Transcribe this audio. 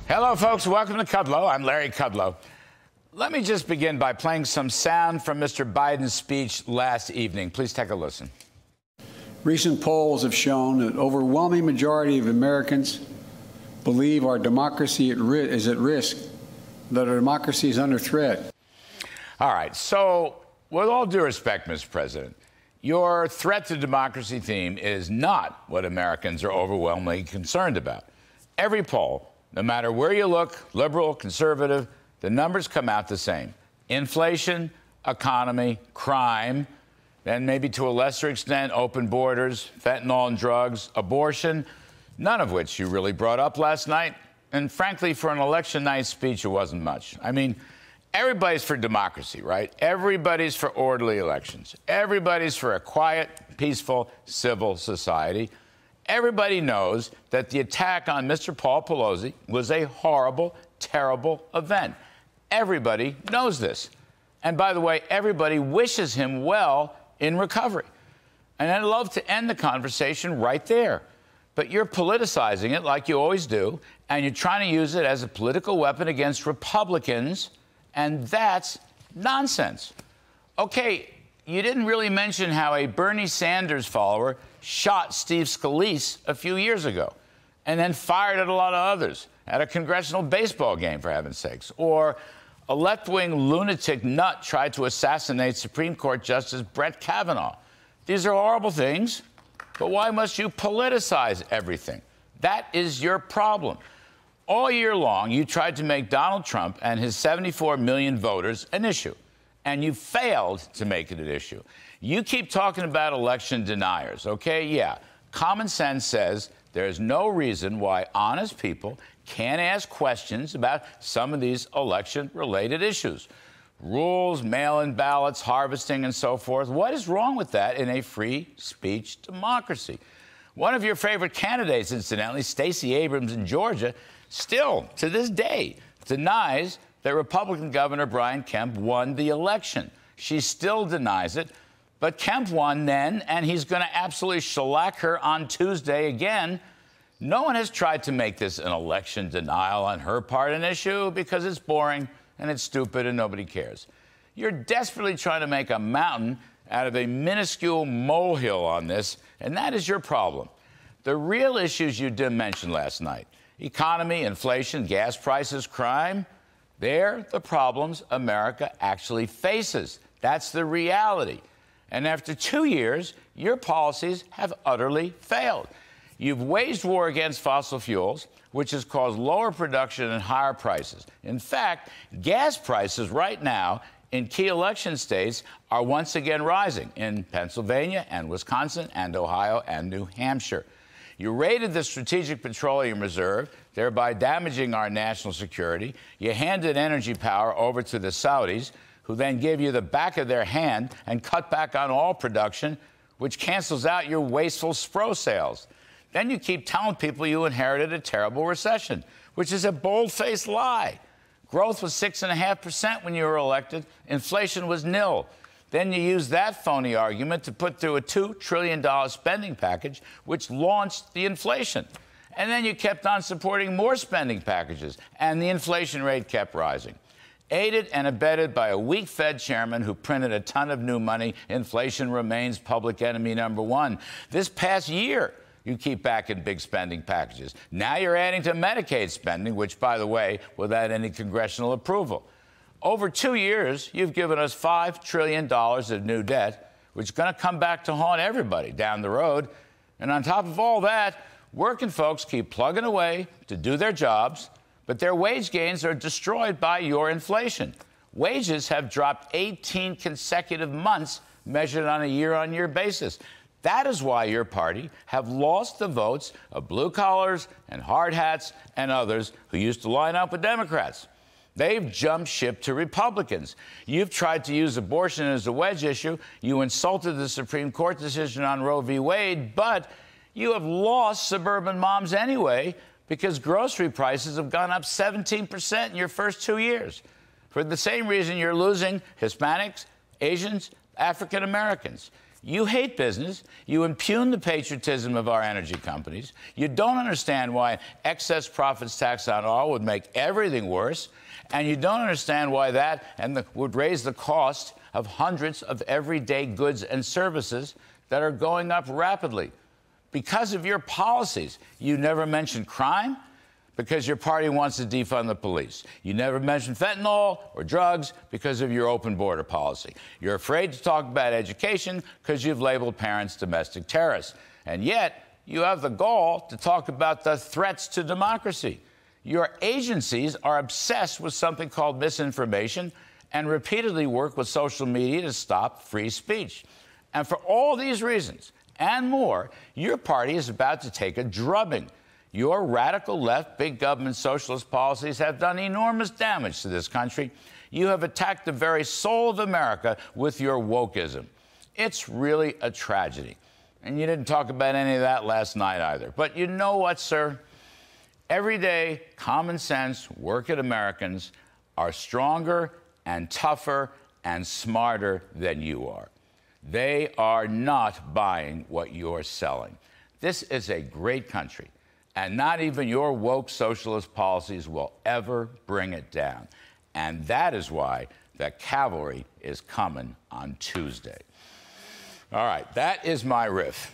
Hello, folks. Welcome to Kudlow. I'm Larry Kudlow. Let me just begin by playing some sound from Mr. Biden's speech last evening. Please take a listen. Recent polls have shown that overwhelming majority of Americans believe our democracy is at risk, that our democracy is under threat. All right. So, with all due respect, Mr. President, your threat to democracy theme is not what Americans are overwhelmingly concerned about. Every poll, no matter where you look, liberal, conservative, the numbers come out the same. Inflation, economy, crime, and maybe to a lesser extent, open borders, fentanyl and drugs, abortion, none of which you really brought up last night. And frankly, for an election night speech, it wasn't much. I mean, everybody's for democracy, right? Everybody's for orderly elections. Everybody's for a quiet, peaceful, civil society. Everybody knows that the attack on Mr. Paul Pelosi was a horrible, terrible event. Everybody knows this. And by the way, everybody wishes him well in recovery. And I'd love to end the conversation right there. But you're politicizing it like you always do, and you're trying to use it as a political weapon against Republicans, and that's nonsense. Okay, you didn't really mention how a Bernie Sanders follower shot Steve Scalise a few years ago and then fired at a lot of others at a congressional baseball game, for heaven's sakes. Or a left-wing lunatic nut tried to assassinate Supreme Court Justice Brett Kavanaugh. These are horrible things, but why must you politicize everything? That is your problem. All year long, you tried to make Donald Trump and his 74 million voters an issue, and you failed to make it an issue. You keep talking about election deniers, okay? Yeah, common sense says there's no reason why honest people can't ask questions about some of these election-related issues. Rules, mail-in ballots, harvesting, and so forth. What is wrong with that in a free speech democracy? One of your favorite candidates, incidentally, Stacey Abrams in Georgia, still, to this day, denies that Republican Governor Brian Kemp won the election. She still denies it. But Kemp won then, and he's going to absolutely shellac her on Tuesday again. No one has tried to make this an election denial on her part an issue because it's boring and it's stupid and nobody cares. You're desperately trying to make a mountain out of a minuscule molehill on this, and that is your problem. The real issues you did mention last night, economy, inflation, gas prices, crime, they're the problems America actually faces. That's the reality. And after 2 years, your policies have utterly failed. You've waged war against fossil fuels, which has caused lower production and higher prices. In fact, gas prices right now in key election states are once again rising in Pennsylvania and Wisconsin and Ohio and New Hampshire. You raided the Strategic Petroleum Reserve, thereby damaging our national security. You handed energy power over to the Saudis, who then gave you the back of their hand and cut back on oil production, which cancels out your wasteful SPRO sales. Then you keep telling people you inherited a terrible recession, which is a bold-faced lie. Growth was 6.5% when you were elected. Inflation was nil. Then you used that phony argument to put through a $2 trillion spending package, which launched the inflation. And then you kept on supporting more spending packages, and the inflation rate kept rising. Aided and abetted by a weak Fed chairman who printed a ton of new money, inflation remains public enemy number one. This past year, you keep backing big spending packages. Now you're adding to Medicaid spending, which, by the way, without any congressional approval. Over 2 years, you've given us $5 trillion of new debt, which is going to come back to haunt everybody down the road. And on top of all that, working folks keep plugging away to do their jobs, but their wage gains are destroyed by your inflation. Wages have dropped 18 consecutive months measured on a year-on-year basis. That is why your party have lost the votes of blue collars and hard hats and others who used to line up with Democrats. They've jumped ship to Republicans. You've tried to use abortion as a wedge issue. You insulted the Supreme Court decision on Roe v. Wade, but you have lost suburban moms anyway because grocery prices have gone up 17% in your first 2 years. For the same reason you're losing Hispanics, Asians, African Americans. You hate business. You impugn the patriotism of our energy companies. You don't understand why excess profits tax on oil would make everything worse. And you don't understand why that would raise the cost of hundreds of everyday goods and services that are going up rapidly. Because of your policies, you never mention crime because your party wants to defund the police. You never mention fentanyl or drugs because of your open border policy. You're afraid to talk about education because you've labeled parents domestic terrorists. And yet, you have the gall to talk about the threats to democracy. Your agencies are obsessed with something called misinformation and repeatedly work with social media to stop free speech. And for all these reasons and more, your party is about to take a drubbing. Your radical left, big government socialist policies have done enormous damage to this country. You have attacked the very soul of America with your wokeism. It's really a tragedy. And you didn't talk about any of that last night either. But you know what, sir? Everyday, common sense, working Americans are stronger and tougher and smarter than you are. They are not buying what you're selling. This is a great country, and not even your woke socialist policies will ever bring it down. And that is why the cavalry is coming on Tuesday. All right, that is my riff.